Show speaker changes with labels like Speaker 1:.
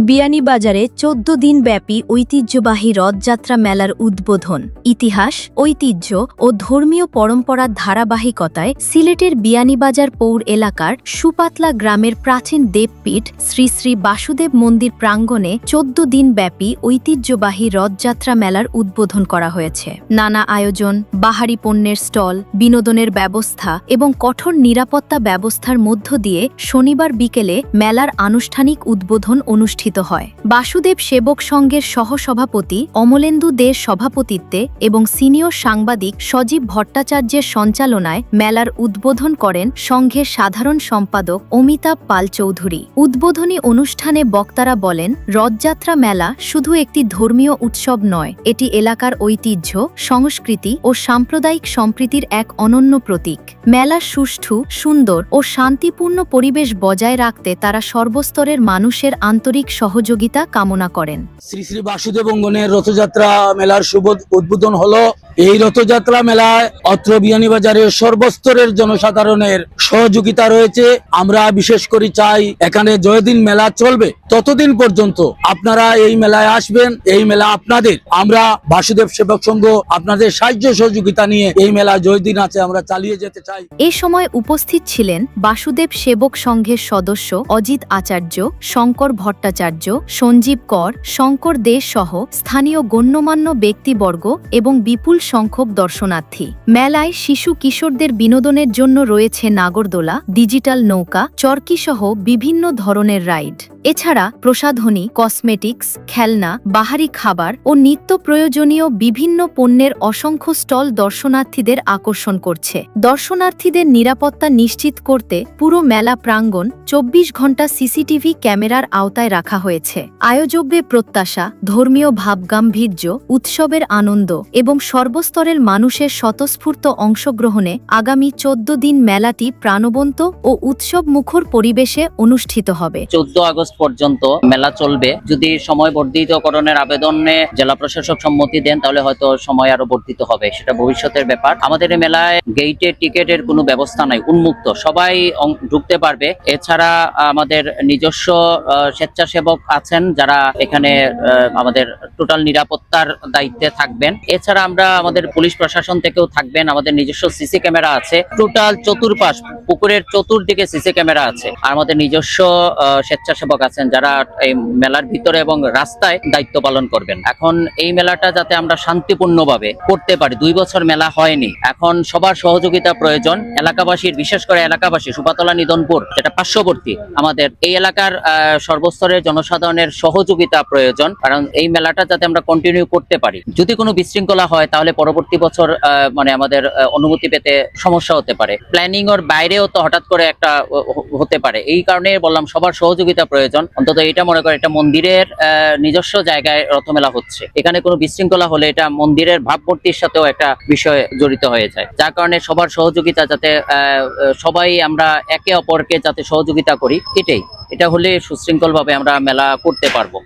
Speaker 1: বিয়ানীবাজারে ১৪ দিন ব্যাপী ঐতিহ্যবাহী রথযাত্রা মেলার উদ্বোধন। ইতিহাস, ঐতিহ্য ও ধর্মীয় পরম্পরার ধারাবাহিকতায় সিলেটের বিয়ানীবাজার পৌর এলাকার সুপাতলা গ্রামের প্রাচীন দেবপীঠ শ্রী শ্রী বাসুদেব মন্দির প্রাঙ্গণে ১৪ দিন ব্যাপী ঐতিহ্যবাহী রথযাত্রা মেলার উদ্বোধন করা হয়েছে। নানা আয়োজন, বাহারি পণ্যের স্টল, বিনোদনের ব্যবস্থা এবং কঠোর নিরাপত্তা ব্যবস্থার মধ্য দিয়ে শনিবার বিকেলে মেলার আনুষ্ঠানিক উদ্বোধন অনুষ্ঠিত হয়। বাসুদেব সেবক সংঘের সহসভাপতি অমলেন্দু দের সভাপতিত্বে এবং সিনিয়র সাংবাদিক সজীব ভট্টাচার্যের সঞ্চালনায় মেলার উদ্বোধন করেন সংঘের সাধারণ সম্পাদক অমিতাভ পাল চৌধুরী। উদ্বোধনী অনুষ্ঠানে বক্তারা বলেন, রথযাত্রা মেলা শুধু একটি ধর্মীয় উৎসব নয়, এটি এলাকার ঐতিহ্য, সংস্কৃতি ও সাম্প্রদায়িক সম্প্রীতির এক অনন্য প্রতীক। মেলা সুষ্ঠু, সুন্দর ও শান্তিপূর্ণ পরিবেশ বজায় রাখতে তারা সর্বস্তরের মানুষের আন্তরিক সহযোগিতা কামনা করেন।
Speaker 2: শ্রী শ্রী বাসুদেব অঙ্গনের রথযাত্রা মেলার শুভ উদ্বোধন হলো। এই রথযাত্রা মেলায় অত্র বিয়ানীবাজারের সর্বস্তরের জনসাধারণের সহযোগিতা রয়েছে। আমরা বিশেষ করে চাই এখানে যতদিন মেলা চলবে ততদিন পর্যন্ত আপনারা এই মেলায় আসবেন। এই মেলা আপনাদের, আমরা বাসুদেব সেবক সংঘ আপনাদের সাহায্য সহযোগিতা নিয়ে এই মেলা যতদিন আছে আমরা চালিয়ে যেতে চাই।
Speaker 1: এ সময় উপস্থিত ছিলেন বাসুদেব সেবক সংঘের সদস্য অজিত আচার্য, শঙ্কর ভট্টাচার্য, সঞ্জীব কর, শঙ্কর দে সহ স্থানীয় গণ্যমান্য ব্যক্তিবর্গ এবং বিপুল সংখ্যক দর্শনার্থী। মেলায় শিশু কিশোরদের বিনোদনের জন্য রয়েছে নাগরদোলা, ডিজিটাল নৌকা, চরকি সহ বিভিন্ন ধরনের রাইড। এছাড়া প্রসাধনী, কসমেটিক্স, খেলনা, বাহারি খাবার ও নিত্য প্রয়োজনীয় বিভিন্ন পণ্যের অসংখ্য স্টল দর্শনার্থীদের আকর্ষণ করছে। দর্শনার্থীদের নিরাপত্তা নিশ্চিত করতে পুরো মেলা প্রাঙ্গণ ২৪ ঘণ্টা সিসিটিভি ক্যামেরার আওতায় রাখা হয়েছে। আয়োজকদের প্রত্যাশা, ধর্মীয় ভাবগাম্ভীর্য, উৎসবের আনন্দ এবং সর্বস্তরের মানুষের স্বতঃস্ফূর্ত অংশগ্রহণে আগামী ১৪ দিন মেলাটি প্রাণবন্ত ও উৎসব মুখর পরিবেশে অনুষ্ঠিত হবে।
Speaker 3: ১৪ আগস্ট পর্যন্ত মেলা চলবে। যদি সময় বর্ধিতকরণের আবেদনে জেলা প্রশাসক সম্মতি দেন তাহলে হয়তো সময় আরো বর্ধিত হবে, সেটা ভবিষ্যতের ব্যাপার। আমাদের এই মেলায় গেইটে টিকেটের কোনো ব্যবস্থা নাই, উন্মুক্ত, সবাই ঢুকতে পারবে। এছাড়া আমাদের নিজস্ব স্বেচ্ছাসেবক আছেন যারা এখানে আমাদের টোটাল নিরাপত্তার দায়িত্বে থাকবেন। এছাড়া আমরা আমাদের পুলিশ প্রশাসন থেকেও থাকবেন। আমাদের নিজস্ব সিসি ক্যামেরা আছে, টোটাল চতুর্পাশ পুকুরের চতুর্দিকে সিসি ক্যামেরা আছে। আর আমাদের নিজস্ব স্বেচ্ছাসেবক আছেন যারা এই মেলার ভিতরে এবং রাস্তায় দায়িত্ব পালন করবেন। এখন এই মেলাটা যাতে আমরা শান্তিপূর্ণভাবে করতে পারি, ২ বছর মেলা হয়নি, এখন সবার সহযোগিতা প্রয়োজন। এলাকাবাসীর, বিশেষ করে এলাকাবাসী, সুপাতলা নিধনপুর যেটা পার্শ্ববর্তী, আমাদের এই এলাকার সর্বস্তরের জনসাধারণের সহযোগিতা প্রয়োজন, কারণ এই মেলাটা যাতে আমরা কন্টিনিউ করতে পারি। যদি কোনো বিশৃঙ্খলা হয় তাহলে পরবর্তী বছর আমাদের অনুমতি পেতে সমস্যা হতে পারে। প্ল্যানিং ওর বাইরেও তো হঠাৎ করে একটা হতে পারে। এই কারণে বললাম সবার সহযোগিতা প্রয়োজন। অন্তত এটা মনে করে এটা মন্দিরের নিজস্ব জায়গায় রথমেলা হচ্ছে, এখানে কোনো বিশৃঙ্খলা হলে এটা মন্দিরের ভাবমূর্তির সাথেও একটা বিষয় জড়িত হয়ে যায়। যার কারণে সবার সহযোগিতা যাতে সবাই আমরা একে অপরকে যাতে সহযোগিতা করি, এটা হলে সুশৃঙ্খলভাবে আমরা মেলা করতে পারবো।